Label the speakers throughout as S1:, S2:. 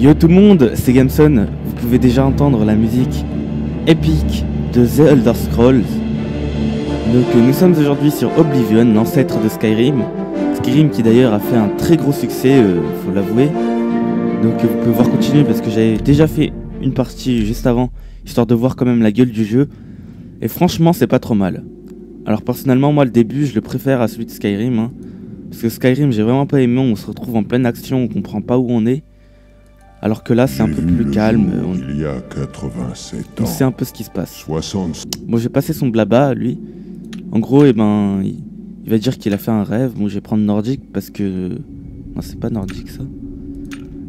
S1: Yo tout le monde, c'est Gameson. Vous pouvez déjà entendre la musique épique de The Elder Scrolls. Donc nous sommes aujourd'hui sur Oblivion, l'ancêtre de Skyrim. Skyrim qui d'ailleurs a fait un très gros succès, faut l'avouer. Donc vous pouvez voir continuer parce que j'avais déjà fait une partie juste avant, histoire de voir quand même la gueule du jeu. Et franchement c'est pas trop mal. Alors personnellement moi le début je le préfère à celui de Skyrim hein, parce que Skyrim j'ai vraiment pas aimé, on se retrouve en pleine action, on comprend pas où on est. Alors que là c'est un peu plus calme,
S2: il y a 87
S1: on
S2: ans.
S1: sait un peu ce qui se passe.
S2: 60.
S1: Bon j'ai passé son blabla lui. En gros il va dire qu'il a fait un rêve. Bon je vais prendre nordique parce que... Non c'est pas nordique ça.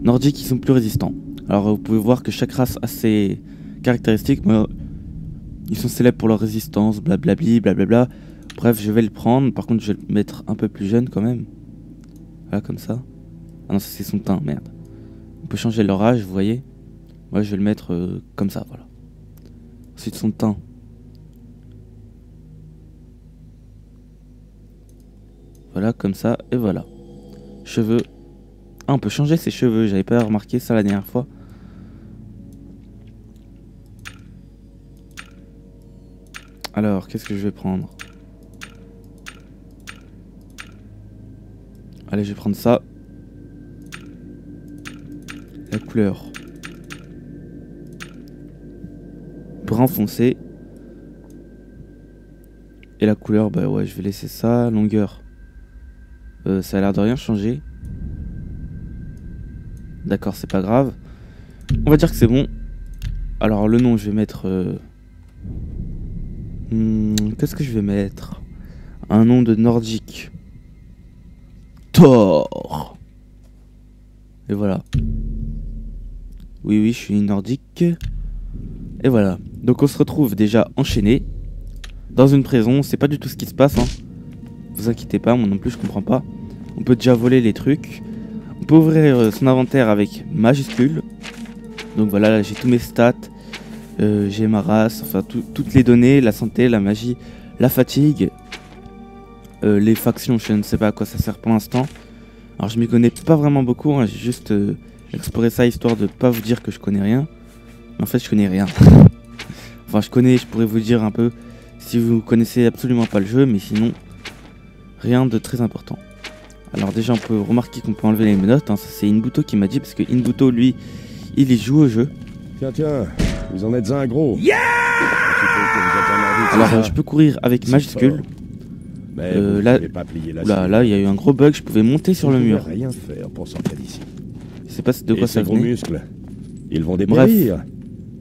S1: Nordiques ils sont plus résistants. Alors vous pouvez voir que chaque race a ses caractéristiques. Moi, ils sont célèbres pour leur résistance, blablabli, blablabla. Bref, je vais le prendre. Par contre, je vais le mettre un peu plus jeune quand même. Voilà, comme ça. Ah non, ça c'est son teint, merde. On peut changer leur âge, vous voyez. Moi, je vais le mettre comme ça, voilà. Ensuite, son teint. Voilà, comme ça, et voilà. Cheveux. Ah, on peut changer ses cheveux. J'avais pas remarqué ça la dernière fois. Alors, qu'est-ce que je vais prendre? Allez, je vais prendre ça. La couleur. Brun foncé. Et la couleur, bah ouais, je vais laisser ça. Longueur. Ça a l'air de rien changer. D'accord, c'est pas grave. On va dire que c'est bon. Alors, le nom, je vais mettre... qu'est-ce que je vais mettre? Un nom de nordique. Thor. Et voilà. Oui, je suis nordique. Et voilà. Donc on se retrouve déjà enchaîné dans une prison. C'est pas du tout ce qui se passe hein. Vous inquiétez pas, moi non plus je comprends pas. On peut déjà voler les trucs. On peut ouvrir son inventaire avec majuscule. Donc voilà, là j'ai tous mes stats. J'ai ma race, enfin toutes les données, la santé, la magie, la fatigue, les factions, je ne sais pas à quoi ça sert pour l'instant. Alors je m'y connais pas vraiment beaucoup, hein, j'ai juste exploré ça histoire de pas vous dire que je connais rien. Mais en fait je connais rien. Enfin je pourrais vous dire un peu si vous connaissez absolument pas le jeu, mais sinon rien de très important. Alors déjà on peut remarquer qu'on peut enlever les menottes, hein, ça c'est Inbuto qui m'a dit parce que Inbuto lui il y joue au jeu.
S3: Tiens, vous en êtes un gros.
S1: Yeah. Alors je peux courir avec majuscule. Là, il y a eu un gros bug, je pouvais monter sur le mur.
S3: Rien faire pour sortir d'ici.
S1: Je sais pas de quoi ça
S3: venait. Gros muscles, ils vont dépérir.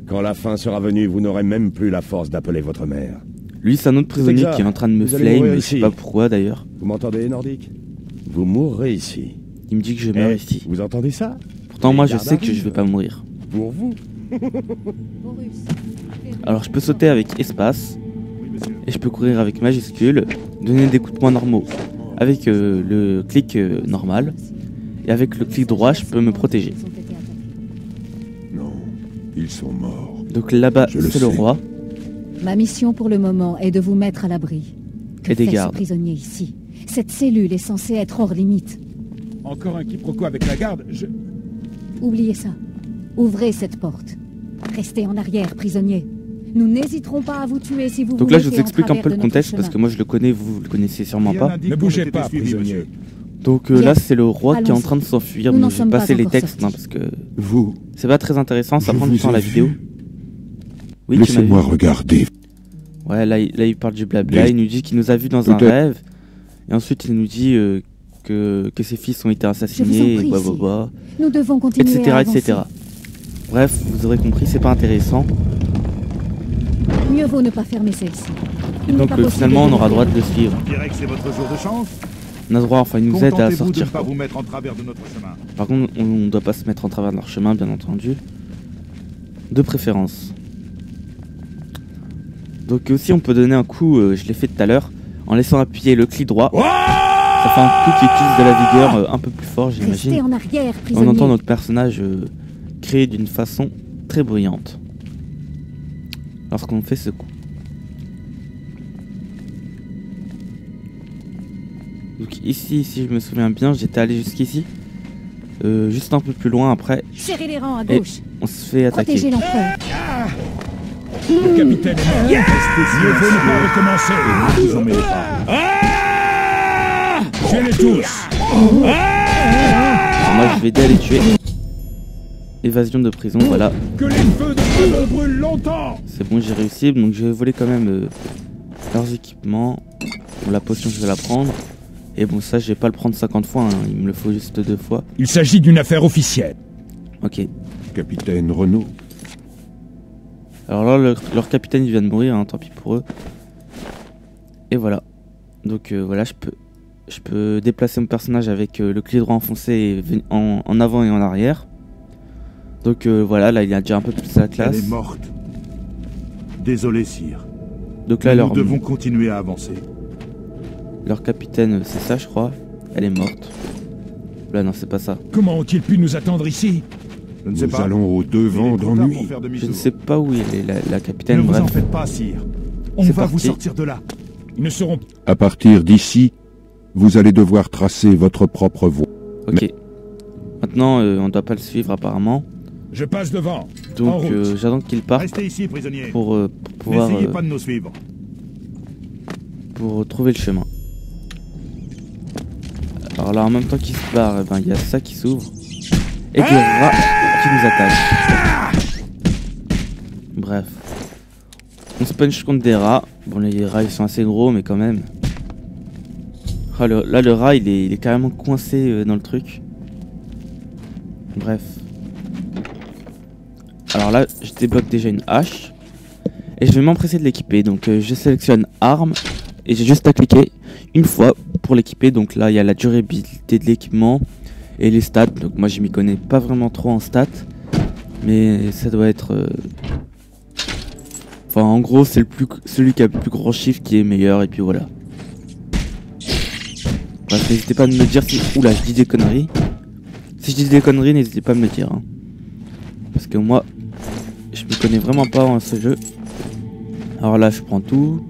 S3: Quand la fin sera venue, vous n'aurez même plus la force d'appeler votre mère.
S1: Lui, c'est un autre prisonnier qui est en train de me flame, mais je sais pas pourquoi d'ailleurs.
S3: Vous m'entendez, Nordique? Vous mourrez ici.
S1: Il me dit que je meurs ici.
S3: Vous entendez ça?
S1: Pourtant, moi, je sais que je vais pas mourir.
S3: Pour vous.
S1: Alors, je peux sauter avec espace. Et je peux courir avec majuscule. Donner des coups de poing normaux avec le clic normal. Et avec le clic droit, je peux me protéger.
S2: Non, ils sont morts.
S1: Donc là-bas, c'est le roi.
S4: Ma mission pour le moment est de vous mettre à l'abri. Que fait ce prisonnier ici? Cette cellule est censée être hors limite.
S5: Encore un quiproquo avec la garde,
S4: Oubliez ça. Ouvrez cette porte. Restez en arrière, prisonnier. Nous n'hésiterons pas à vous tuer si vous
S1: Donc là, je vous explique un peu le contexte parce que moi je le connais, vous le connaissez sûrement pas.
S5: Ne bougez pas, prisonnier.
S1: Donc là, c'est le roi qui est en train de s'enfuir. Donc je vais passer les textes parce que c'est pas très intéressant, ça prend du temps la vidéo.
S2: Oui, laissez-moi regarder.
S1: Ouais, là il parle du blabla, il nous dit qu'il nous a vus dans un rêve. Et ensuite, il nous dit que ses fils ont été assassinés,
S4: Nous devons continuer
S1: etc. Bref, vous aurez compris, c'est pas intéressant.
S4: Mieux vaut ne pas fermer celle-ci.
S1: Donc finalement, on aura droit de le suivre.
S5: On dirait que c'est votre jour de chance.
S1: On a droit, enfin, il nous aide à sortir.
S5: De pas vous mettre en travers de notre chemin.
S1: Par contre, on ne doit pas se mettre en travers de leur chemin, bien entendu. De préférence. Donc aussi, on peut donner un coup, je l'ai fait tout à l'heure, en laissant appuyer le clic droit. Ça fait un coup qui utilise de la vigueur un peu plus fort, j'imagine. On entend notre personnage créer d'une façon très bruyante lorsqu'on fait ce coup. Donc ici, si je me souviens bien, j'étais allé jusqu'ici. juste un peu plus loin après.
S4: Serrez les rangs à
S1: Et
S4: gauche.
S1: on se fait
S4: Protégez
S1: attaquer.
S4: l'empereur.
S5: Le capitaine est mort. Mieux vaut ne pas recommencer. Ne vous en mêlez pas. Tuez-les tous.
S1: Alors moi je vais aider à les tuer. Évasion de prison, voilà.
S5: Que les feux de prison brûlent longtemps.
S1: C'est bon, j'ai réussi. Donc je vais voler quand même leurs équipements. Bon, la potion je vais la prendre. Et bon ça je vais pas le prendre 50 fois, hein. Il me le faut juste 2 fois.
S5: Il s'agit d'une affaire officielle.
S1: Ok.
S2: Capitaine Renaud.
S1: Alors là leur capitaine il vient de mourir, hein, tant pis pour eux. Et voilà. Donc voilà, je peux déplacer mon personnage avec le clé droit enfoncé et en avant et en arrière. Donc voilà, là il y a déjà un peu plus la classe.
S5: Elle est morte. Désolé, sire.
S1: Donc là
S5: Nous devons continuer à avancer.
S1: leur capitaine, c'est ça je crois. Elle est morte. Là non, c'est pas ça.
S5: Comment ont-ils pu nous attendre ici? Je ne sais
S2: Nous
S5: pas.
S2: allons au devant d'ennui.
S1: Je ne sais pas où elle est la capitaine,
S5: Ne vous
S1: bref.
S5: en faites pas, sire. On
S1: C'est
S5: va vous
S1: parti.
S5: sortir de là. Ils ne seront
S2: À partir d'ici, vous allez devoir tracer votre propre voie.
S1: Ok. Maintenant on doit pas le suivre apparemment.
S5: Je passe devant. En
S1: Donc
S5: route.
S1: j'attends qu'il parte
S5: Restez ici, prisonniers.
S1: pour pouvoir
S5: N'essayez pas de nous suivre.
S1: pour trouver le chemin. Alors là en même temps qu'il se barre, eh ben, il y a ça qui s'ouvre. Et des rats qui nous attaquent. Bref. On se punch contre des rats. Bon les rats ils sont assez gros mais quand même. Ah, là le rat il est carrément coincé dans le truc. Bref. Alors là je débloque déjà une hache. Et je vais m'empresser de l'équiper. Donc je sélectionne arme. Et j'ai juste à cliquer une fois pour l'équiper. Donc là il y a la durabilité de l'équipement. Et les stats. Donc moi je m'y connais pas vraiment trop en stats. Mais ça doit être... Enfin en gros c'est celui qui a le plus gros chiffre qui est meilleur. Et puis voilà. Bref, n'hésitez pas à me dire si... Oula, je dis des conneries. Si je dis des conneries, n'hésitez pas à me le dire. Hein. Parce que moi, je me connais vraiment pas en ce jeu. Alors là, je prends tout.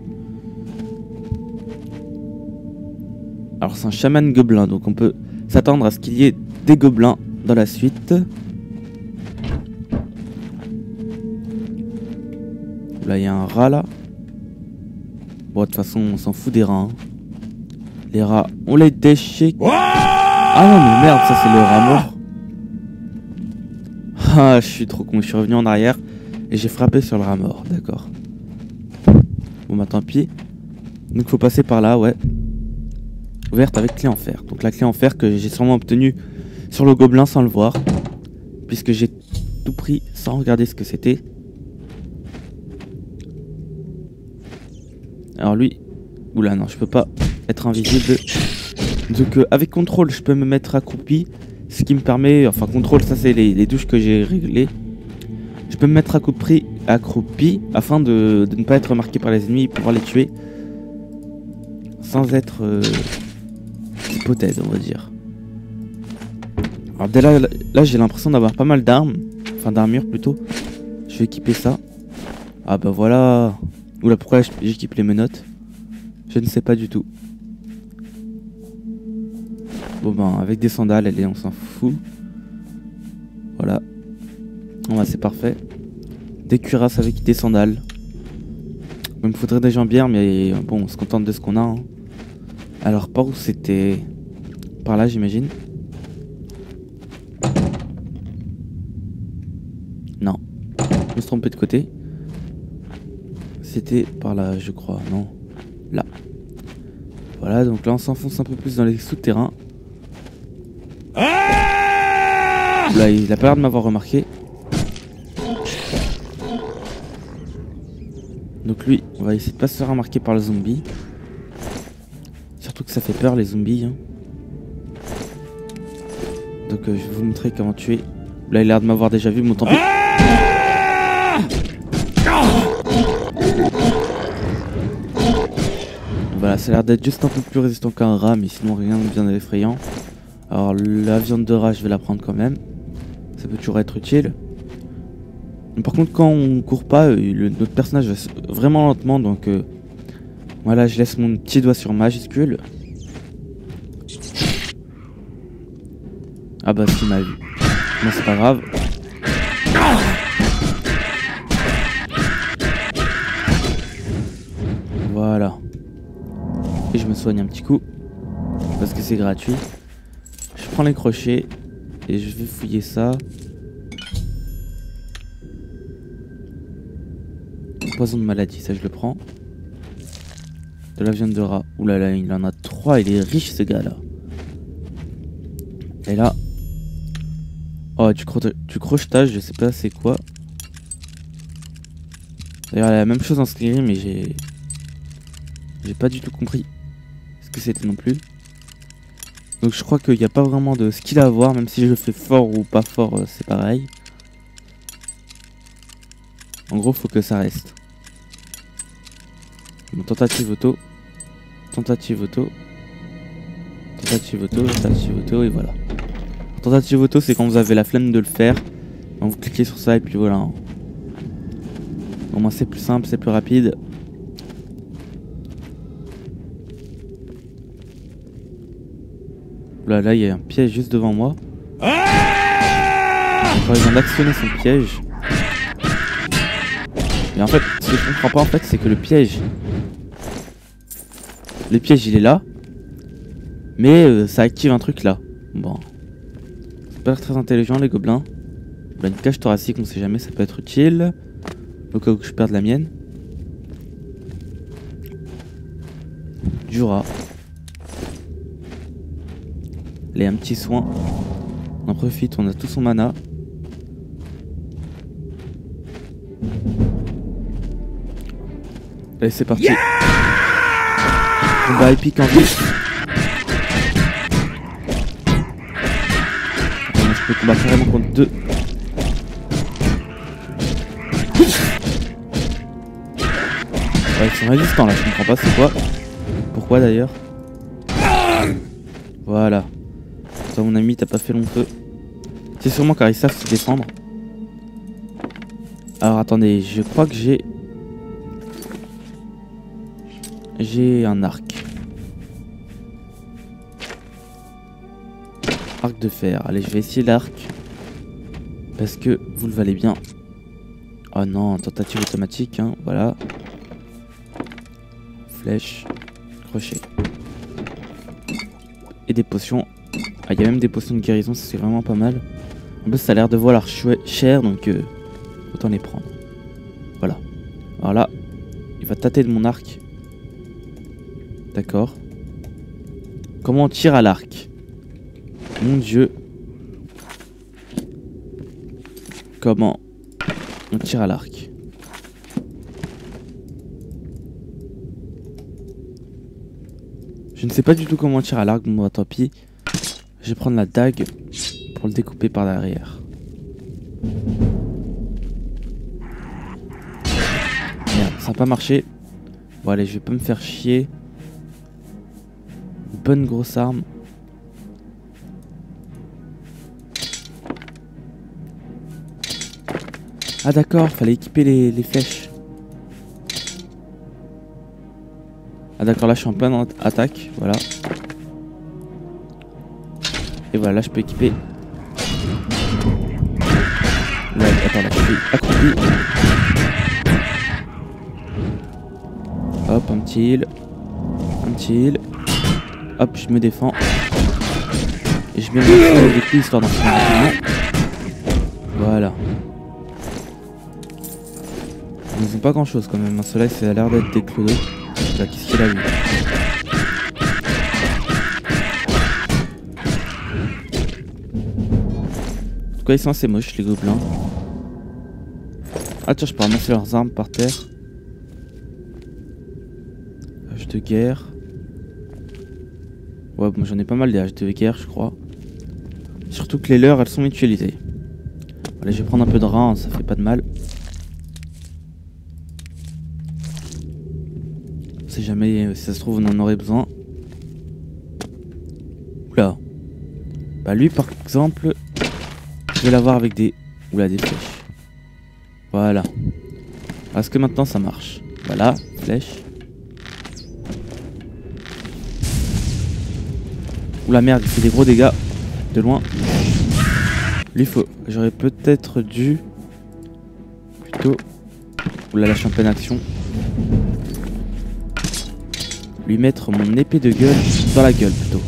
S1: Alors c'est un chaman gobelin, donc on peut s'attendre à ce qu'il y ait des gobelins dans la suite. Là, il y a un rat là. Bon, de toute façon, on s'en fout des rats. Hein. Les rats, on les déchire. Ah non mais merde, ça c'est le rat mort. Ah, je suis trop con, je suis revenu en arrière et j'ai frappé sur le rat mort, d'accord. Bon bah tant pis. Donc faut passer par là, ouais. Ouverte avec clé en fer. Donc la clé en fer que j'ai sûrement obtenue sur le gobelin sans le voir. Puisque j'ai tout pris sans regarder ce que c'était. Alors lui... Oula non, je peux pas être invisible. Donc avec contrôle je peux me mettre accroupi. Ce qui me permet, enfin contrôle ça c'est les touches que j'ai réglées. Je peux me mettre accroupi afin de ne pas être remarqué par les ennemis et pouvoir les tuer. Sans être spotted on va dire. Alors dès là j'ai l'impression d'avoir pas mal d'armes. Enfin d'armure plutôt. Je vais équiper ça. Ah bah voilà. Oula pourquoi j'équipe les menottes? Je ne sais pas du tout. Bon ben avec des sandales, allez on s'en fout. Voilà. Bon bah c'est parfait. Des cuirasses avec des sandales. Il me faudrait des jambières mais bon on se contente de ce qu'on a. Hein. Alors par où c'était? Par là j'imagine. Non. Je me suis trompé de côté. C'était par là je crois, non. Là. Voilà, donc là on s'enfonce un peu plus dans les souterrains. Là, il a pas l'air de m'avoir remarqué. Donc lui, on va essayer de pas se faire remarquer par le zombie. Surtout que ça fait peur les zombies. Hein. Donc je vais vous montrer comment tuer. Là, il a l'air de m'avoir déjà vu, mon tant pis. Voilà, ça a l'air d'être juste un peu plus résistant qu'un rat, mais sinon rien de bien effrayant. Alors la viande de rat, je vais la prendre quand même. Ça peut toujours être utile. Mais par contre, quand on court pas, notre personnage va vraiment lentement, donc voilà, je laisse mon petit doigt sur majuscule. Ah bah s'il m'a vu. Non c'est pas grave. Voilà. Et je me soigne un petit coup. Parce que c'est gratuit. Je prends les crochets. Et je vais fouiller ça. Poison de maladie, ça je le prends. De la viande de rat. Oulala, il en a 3, il est riche ce gars là. Et là. Oh, du crochetage, je sais pas c'est quoi. D'ailleurs, il y a la même chose en Skyrim, mais j'ai pas du tout compris ce que c'était non plus. Donc je crois qu'il n'y a pas vraiment de skill à avoir, même si je fais fort ou pas fort, c'est pareil. En gros, faut que ça reste. Bon, tentative auto. Tentative auto. Tentative auto, tentative auto, et voilà. Tentative auto, c'est quand vous avez la flemme de le faire. Donc vous cliquez sur ça et puis voilà. Au moins c'est plus simple, c'est plus rapide. Là, il y a un piège juste devant moi. Quand il vient d'actionner son piège. Et en fait, ce que je comprends pas en fait, c'est que le piège, il est là, mais ça active un truc là. Bon, c'est pas très intelligent les gobelins. Bah, une cage thoracique, on sait jamais, ça peut être utile. Au cas où je perde la mienne. Du rat. Allez, un petit soin. On en profite, on a tout son mana. Allez, c'est parti. Combat épique en plus. Attends, je peux combattre carrément contre 2. Ouais, ils sont résistants là, je comprends pas c'est quoi. Pourquoi d'ailleurs? Voilà. Toi mon ami, t'as pas fait long feu. C'est sûrement car ils savent se défendre. Alors attendez, je crois que j'ai un arc. Arc de fer. Allez, je vais essayer l'arc. Parce que vous le valez bien. Oh non, tentative automatique, hein, voilà. Flèche, crochet. Et des potions. Ah, il y a même des potions de guérison, ça c'est vraiment pas mal. En plus, ça a l'air de valoir cher, donc autant les prendre. Voilà. Alors là, il va tâter de mon arc. D'accord. Comment on tire à l'arc? Mon dieu. Comment on tire à l'arc? Je ne sais pas du tout comment on tire à l'arc, bon bah tant pis. Je vais prendre la dague pour le découper par derrière. Merde, ça n'a pas marché. Bon allez, je vais pas me faire chier. Bonne grosse arme. Ah d'accord, fallait équiper les flèches. Ah d'accord, là je suis en pleine attaque, voilà. Et voilà, là je peux équiper. Là, attends, là je suis accroupi. Hop, un petit heal. Un petit heal. Hop, je me défends. Et je mets des coups histoire d'en faire rapidement. Voilà. Ils n'ont pas grand chose quand même. Un soleil, ça a l'air d'être des clodos. Là, qu'est-ce qu'il a vu? En tout cas, ils sont assez moches, les gobelins. Ah, tiens, je peux ramasser leurs armes par terre. Hache de guerre. Ouais, bon, j'en ai pas mal des haches de guerre, je crois. Surtout que les leurs, elles sont mutualisées. Allez, je vais prendre un peu de rein, ça fait pas de mal. Si jamais, si ça se trouve, on en aurait besoin. Oula. Bah lui, par exemple, je vais l'avoir avec des... Oula, des flèches. Voilà. Est-ce que maintenant ça marche? Voilà, flèche. Oula, merde, il fait des gros dégâts. de loin. Lui faut... J'aurais peut-être dû... Plutôt... Oula, là je suis en pleine action. Lui mettre mon épée de gueule dans la gueule plutôt.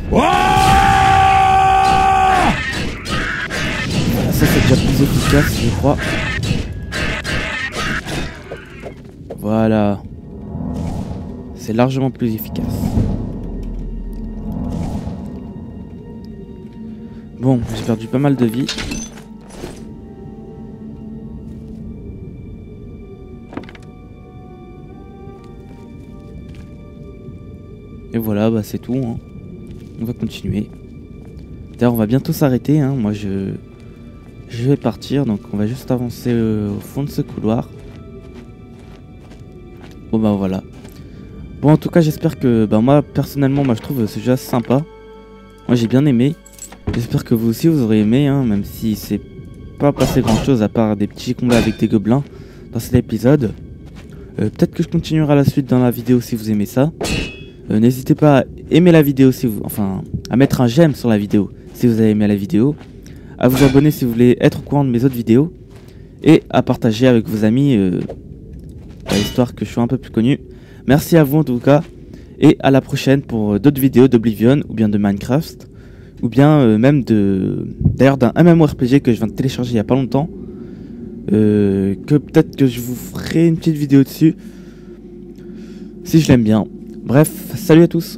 S1: Voilà, ça c'est déjà plus efficace je crois. Voilà. C'est largement plus efficace. Bon, j'ai perdu pas mal de vie. Et voilà, bah c'est tout. Hein. On va continuer. D'ailleurs, on va bientôt s'arrêter. Hein. Moi, je vais partir. Donc, on va juste avancer au fond de ce couloir. Bon, bah voilà. Bon, en tout cas, j'espère que... Bah moi, personnellement, moi, je trouve ce jeu assez sympa. Moi, j'ai bien aimé. J'espère que vous aussi, vous aurez aimé. Hein, même si c'est pas passé grand-chose à part des petits combats avec des gobelins dans cet épisode. Peut-être que je continuerai la suite dans la vidéo si vous aimez ça. N'hésitez pas à aimer la vidéo si vous... Enfin, à mettre un j'aime sur la vidéo si vous avez aimé la vidéo. À vous abonner si vous voulez être au courant de mes autres vidéos. Et à partager avec vos amis, histoire que je sois un peu plus connu. Merci à vous en tout cas. Et à la prochaine pour d'autres vidéos d'Oblivion ou bien de Minecraft. Ou bien même de... D'ailleurs d'un MMORPG que je viens de télécharger il n'y a pas longtemps. Que peut-être que je vous ferai une petite vidéo dessus. Si je l'aime bien. Bref, salut à tous.